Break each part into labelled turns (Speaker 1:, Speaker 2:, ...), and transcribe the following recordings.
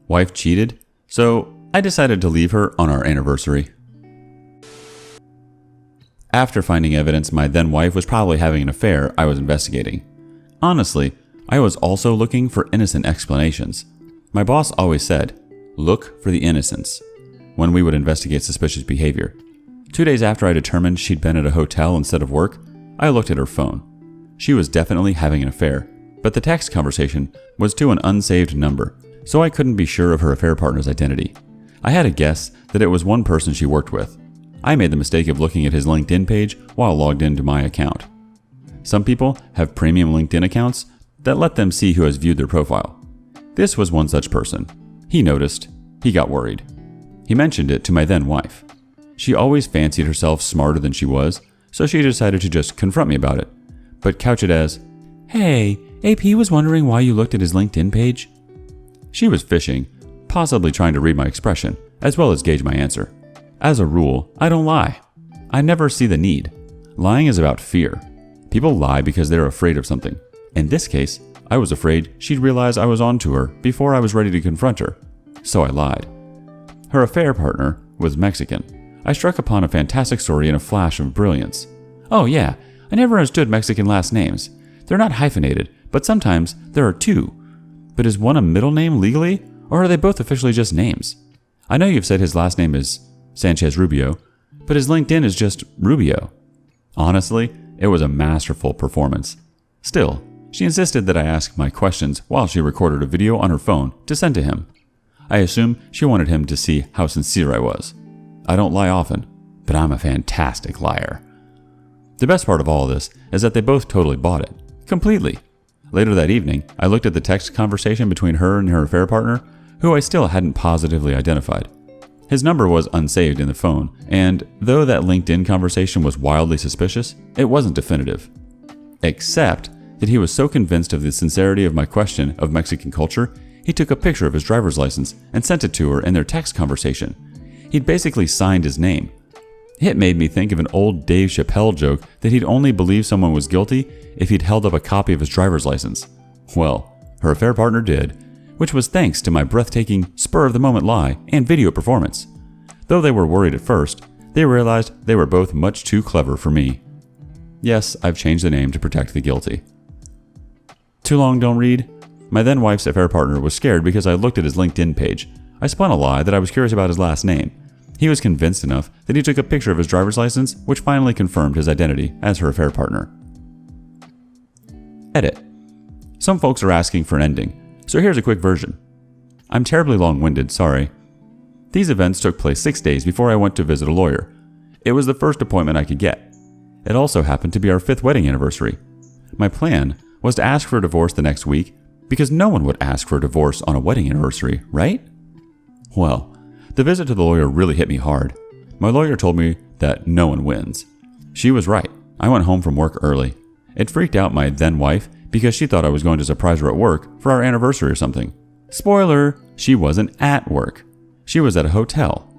Speaker 1: Wife cheated, so I decided to leave her on our anniversary. After finding evidence my then wife was probably having an affair, I was investigating. Honestly, I was also looking for innocent explanations. My boss always said, look for the innocence, when we would investigate suspicious behavior. 2 days after I determined she'd been at a hotel instead of work, I looked at her phone. She was definitely having an affair, but the text conversation was to an unsaved number, so I couldn't be sure of her affair partner's identity. I had a guess that it was one person she worked with. I made the mistake of looking at his LinkedIn page while logged into my account. Some people have premium LinkedIn accounts that let them see who has viewed their profile. This was one such person. He noticed. He got worried. He mentioned it to my then wife. She always fancied herself smarter than she was, so she decided to just confront me about it, but couch it as, "Hey, AP was wondering why you looked at his LinkedIn page." She was fishing, possibly trying to read my expression, as well as gauge my answer. As a rule, I don't lie. I never see the need. Lying is about fear. People lie because they're afraid of something. In this case, I was afraid she'd realize I was onto her before I was ready to confront her, so I lied. Her affair partner was Mexican. I struck upon a fantastic story in a flash of brilliance. Oh yeah, I never understood Mexican last names. They're not hyphenated, but sometimes there are two. But is one a middle name legally, or are they both officially just names? I know you've said his last name is Sanchez Rubio, but his LinkedIn is just Rubio. Honestly, it was a masterful performance. Still, she insisted that I ask my questions while she recorded a video on her phone to send to him. I assume she wanted him to see how sincere I was. I don't lie often, but I'm a fantastic liar. The best part of all this is that they both totally bought it. Completely. Later that evening, I looked at the text conversation between her and her affair partner, who I still hadn't positively identified. His number was unsaved in the phone, and though that LinkedIn conversation was wildly suspicious, it wasn't definitive. Except that he was so convinced of the sincerity of my question of Mexican culture, he took a picture of his driver's license and sent it to her in their text conversation. He'd basically signed his name. It made me think of an old Dave Chappelle joke that he'd only believe someone was guilty if he'd held up a copy of his driver's license. Well, her affair partner did, which was thanks to my breathtaking, spur-of-the-moment lie and video performance. Though they were worried at first, they realized they were both much too clever for me. Yes, I've changed the name to protect the guilty. Too long don't read? My then wife's affair partner was scared because I looked at his LinkedIn page. I spun a lie that I was curious about his last name. He was convinced enough that he took a picture of his driver's license, which finally confirmed his identity as her affair partner. Edit. Some folks are asking for an ending, so here's a quick version. I'm terribly long-winded, sorry. These events took place 6 days before I went to visit a lawyer. It was the first appointment I could get. It also happened to be our 5th wedding anniversary. My plan was to ask for a divorce the next week, because no one would ask for a divorce on a wedding anniversary, right? Well, the visit to the lawyer really hit me hard. My lawyer told me that no one wins. She was right. I went home from work early. It freaked out my then wife because she thought I was going to surprise her at work for our anniversary or something. Spoiler, she wasn't at work. She was at a hotel.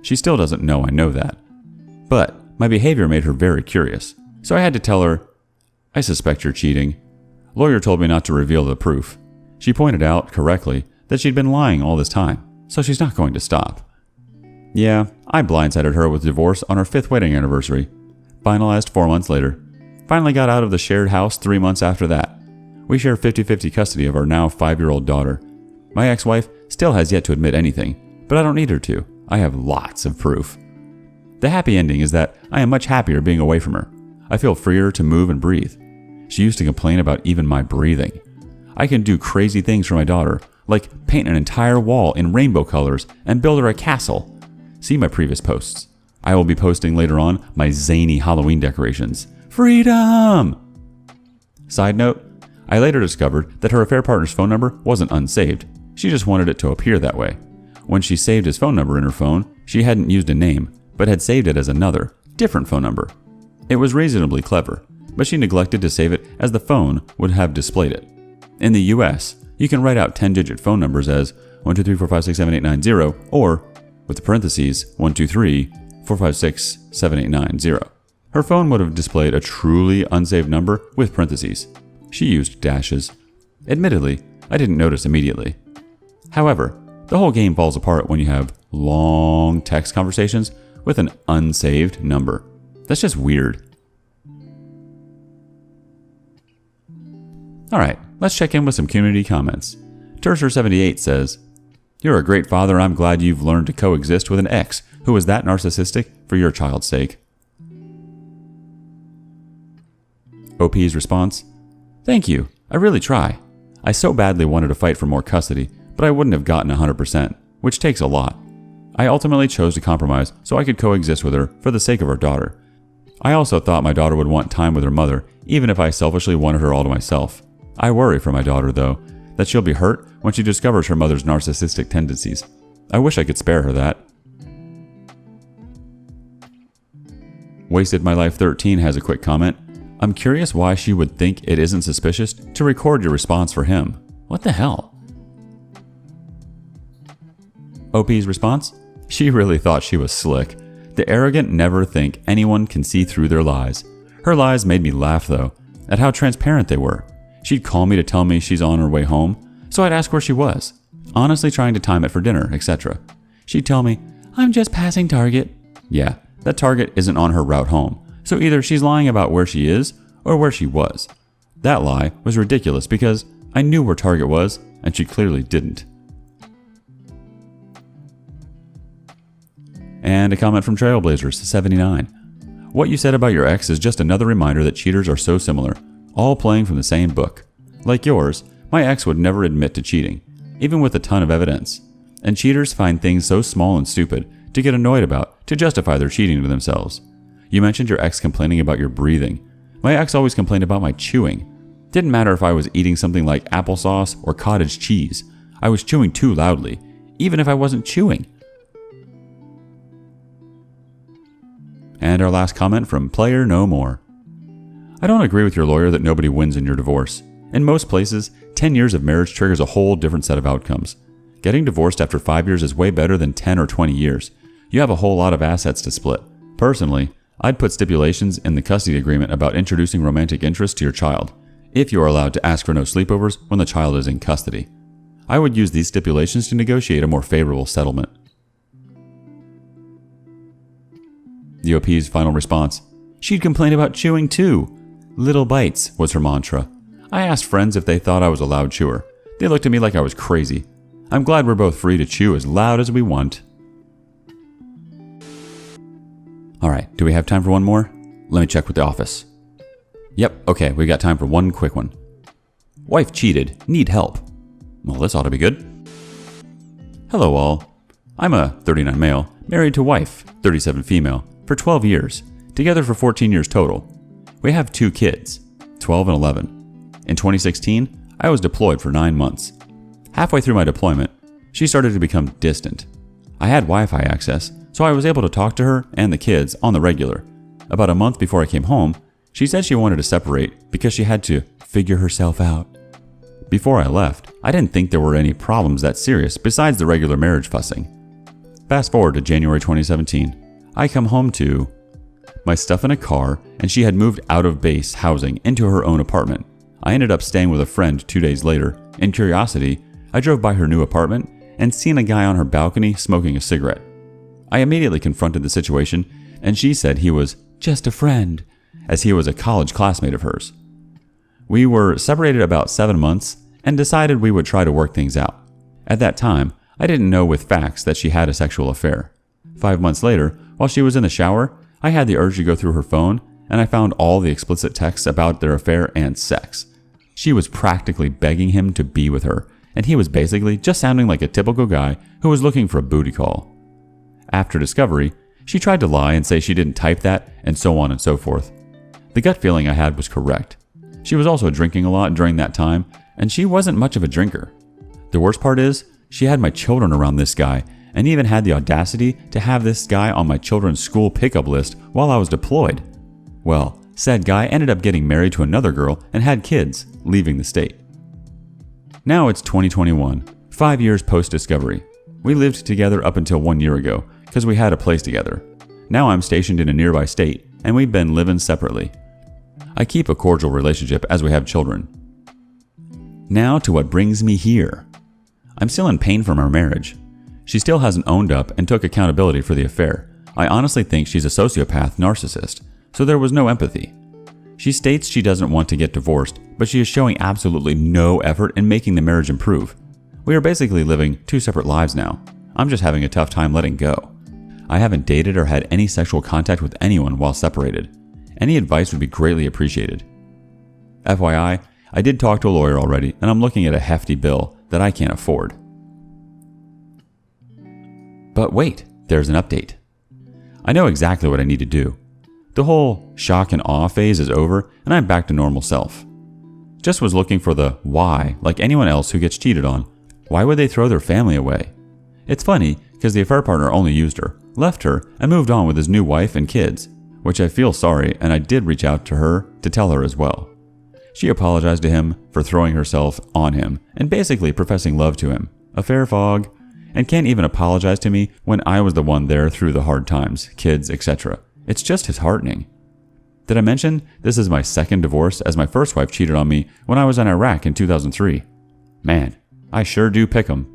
Speaker 1: She still doesn't know I know that. But my behavior made her very curious, so I had to tell her, I suspect you're cheating. Lawyer told me not to reveal the proof. She pointed out, correctly, that she'd been lying all this time, so she's not going to stop. Yeah, I blindsided her with divorce on our 5th wedding anniversary. Finalized 4 months later. Finally got out of the shared house 3 months after that. We share 50-50 custody of our now 5-year-old daughter. My ex-wife still has yet to admit anything, but I don't need her to. I have lots of proof. The happy ending is that I am much happier being away from her. I feel freer to move and breathe. She used to complain about even my breathing. I can do crazy things for my daughter, like paint an entire wall in rainbow colors and build her a castle. See my previous posts. I will be posting later on my zany Halloween decorations. Freedom! Side note, I later discovered that her affair partner's phone number wasn't unsaved. She just wanted it to appear that way. When she saved his phone number in her phone, she hadn't used a name, but had saved it as another, different phone number. It was reasonably clever, but she neglected to save it as the phone would have displayed it. In the US, you can write out 10-digit phone numbers as 12345678890 or, with the parentheses, 12345678890. Her phone would have displayed a truly unsaved number with parentheses. She used dashes. Admittedly, I didn't notice immediately. However, The whole game falls apart when you have long text conversations with an unsaved number. That's just weird. Alright, let's check in with some community comments. Terser78 says, "You're a great father. I'm glad you've learned to coexist with an ex who is that narcissistic for your child's sake." OP's response, "Thank you. I really try. I so badly wanted to fight for more custody, but I wouldn't have gotten 100%, which takes a lot. I ultimately chose to compromise so I could coexist with her for the sake of our daughter. I also thought my daughter would want time with her mother, even if I selfishly wanted her all to myself. I worry for my daughter, though, that she'll be hurt when she discovers her mother's narcissistic tendencies. I wish I could spare her that." Wasted My Life 13 has a quick comment. "I'm curious why she would think it isn't suspicious to record your response for him. What the hell?" OP's response, "She really thought she was slick. The arrogant never think anyone can see through their lies. Her lies made me laugh, though, at how transparent they were. She'd call me to tell me she's on her way home, so I'd ask where she was, honestly trying to time it for dinner, etc. She'd tell me, 'I'm just passing Target.' Yeah, that Target isn't on her route home, so either she's lying about where she is or where she was. That lie was ridiculous because I knew where Target was, and she clearly didn't." And a comment from Trailblazers79. "What you said about your ex is just another reminder that cheaters are so similar, all playing from the same book. Like yours, my ex would never admit to cheating, even with a ton of evidence. And cheaters find things so small and stupid to get annoyed about to justify their cheating to themselves. You mentioned your ex complaining about your breathing. My ex always complained about my chewing. Didn't matter if I was eating something like applesauce or cottage cheese. I was chewing too loudly, even if I wasn't chewing." And our last comment from Player No More. "I don't agree with your lawyer that nobody wins in your divorce. In most places, 10 years of marriage triggers a whole different set of outcomes. Getting divorced after 5 years is way better than 10 or 20 years. You have a whole lot of assets to split. Personally, I'd put stipulations in the custody agreement about introducing romantic interest to your child, if you are allowed to ask for no sleepovers when the child is in custody. I would use these stipulations to negotiate a more favorable settlement." The OP's final response, "She'd complain about chewing too. Little bites was her mantra. I asked friends if they thought I was a loud chewer. They looked at me like I was crazy. I'm glad we're both free to chew as loud as we want." Alright, do we have time for one more? Let me check with the office. Yep, okay, we got time for one quick one. "Wife cheated, need help." Well, this ought to be good. "Hello all. I'm a 39 male, married to wife, 37 female, for 12 years, together for 14 years total. We have 2 kids, 12 and 11. In 2016, I was deployed for 9 months. Halfway through my deployment, she started to become distant. I had Wi-Fi access, so I was able to talk to her and the kids on the regular. About a month before I came home, she said she wanted to separate because she had to figure herself out. Before I left, I didn't think there were any problems that serious besides the regular marriage fussing. Fast forward to January 2017. I come home to my stuff in a car, and she had moved out of base housing into her own apartment. I ended up staying with a friend 2 days later. In curiosity, I drove by her new apartment and seen a guy on her balcony smoking a cigarette. I immediately confronted the situation, and she said he was just a friend, as he was a college classmate of hers. We were separated about 7 months and decided we would try to work things out. At that time, I didn't know with facts that she had a sexual affair. 5 months later, while she was in the shower, I had the urge to go through her phone, and I found all the explicit texts about their affair and sex. She was practically begging him to be with her, and he was basically just sounding like a typical guy who was looking for a booty call. After discovery, she tried to lie and say she didn't type that, and so on and so forth. The gut feeling I had was correct. She was also drinking a lot during that time, and she wasn't much of a drinker. The worst part is, she had my children around this guy, and even had the audacity to have this guy on my children's school pickup list while I was deployed. Well, said guy ended up getting married to another girl and had kids, leaving the state. Now it's 2021, 5 years post-discovery. We lived together up until 1 year ago, because we had a place together. Now I'm stationed in a nearby state, and we've been living separately. I keep a cordial relationship as we have children. Now to what brings me here. I'm still in pain from our marriage. She still hasn't owned up and took accountability for the affair. I honestly think she's a sociopath narcissist, so there was no empathy. She states she doesn't want to get divorced, but she is showing absolutely no effort in making the marriage improve. We are basically living two separate lives now. I'm just having a tough time letting go. I haven't dated or had any sexual contact with anyone while separated. Any advice would be greatly appreciated. FYI, I did talk to a lawyer already, and I'm looking at a hefty bill that I can't afford. But wait, there's an update. I know exactly what I need to do. The whole shock and awe phase is over, and I'm back to normal self. Just was looking for the why, like anyone else who gets cheated on. Why would they throw their family away? It's funny, because the affair partner only used her, left her, and moved on with his new wife and kids, which I feel sorry, and I did reach out to her to tell her as well. She apologized to him for throwing herself on him and basically professing love to him. Affair fog. And can't even apologize to me when I was the one there through the hard times, kids, etc. It's just disheartening. Did I mention this is my second divorce, as my first wife cheated on me when I was in Iraq in 2003? Man, I sure do pick 'em.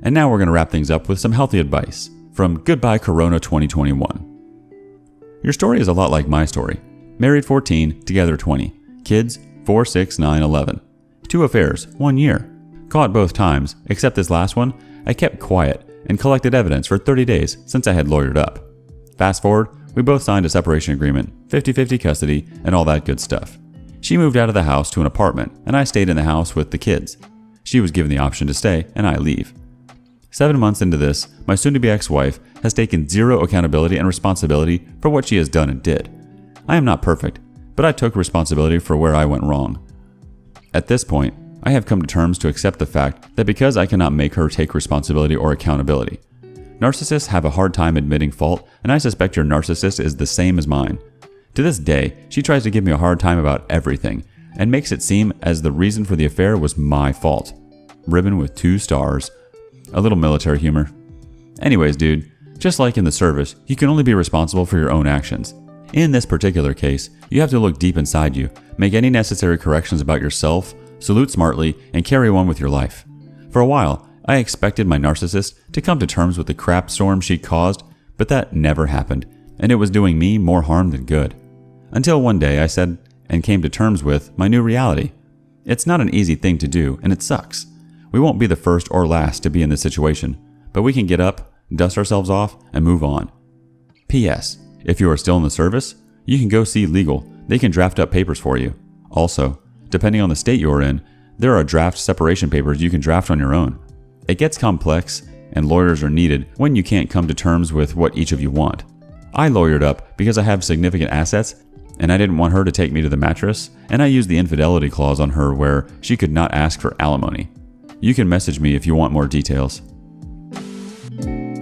Speaker 1: And now we're going to wrap things up with some healthy advice from Goodbye Corona 2021. Your story is a lot like my story. Married 14, together 20. Kids 4, 6, 9, 11. 2 affairs, 1 year. Caught both times, except this last one, I kept quiet and collected evidence for 30 days since I had lawyered up. Fast forward, we both signed a separation agreement, 50-50 custody, and all that good stuff. She moved out of the house to an apartment, and I stayed in the house with the kids. She was given the option to stay, and I leave. 7 months into this, my soon-to-be ex-wife has taken zero accountability and responsibility for what she has done and did. I am not perfect, but I took responsibility for where I went wrong. At this point, I have come to terms to accept the fact that because I cannot make her take responsibility or accountability. Narcissists have a hard time admitting fault, and I suspect your narcissist is the same as mine. To this day, she tries to give me a hard time about everything, and makes it seem as the reason for the affair was my fault. Ribbon with 2 stars. A little military humor. Anyways, dude, just like in the service, you can only be responsible for your own actions. In this particular case, you have to look deep inside you, make any necessary corrections about yourself, salute smartly, and carry on with your life. For a while, I expected my narcissist to come to terms with the crap storm she caused, but that never happened, and it was doing me more harm than good. Until one day I said and came to terms with my new reality. It's not an easy thing to do, and it sucks. We won't be the first or last to be in this situation, but we can get up, dust ourselves off, and move on. P.S. If you are still in the service, you can go see legal. They can draft up papers for you. Also, depending on the state you are in, there are draft separation papers you can draft on your own. It gets complex, and lawyers are needed when you can't come to terms with what each of you want. I lawyered up because I have significant assets, and I didn't want her to take me to the mattress, and I used the infidelity clause on her where she could not ask for alimony. You can message me if you want more details.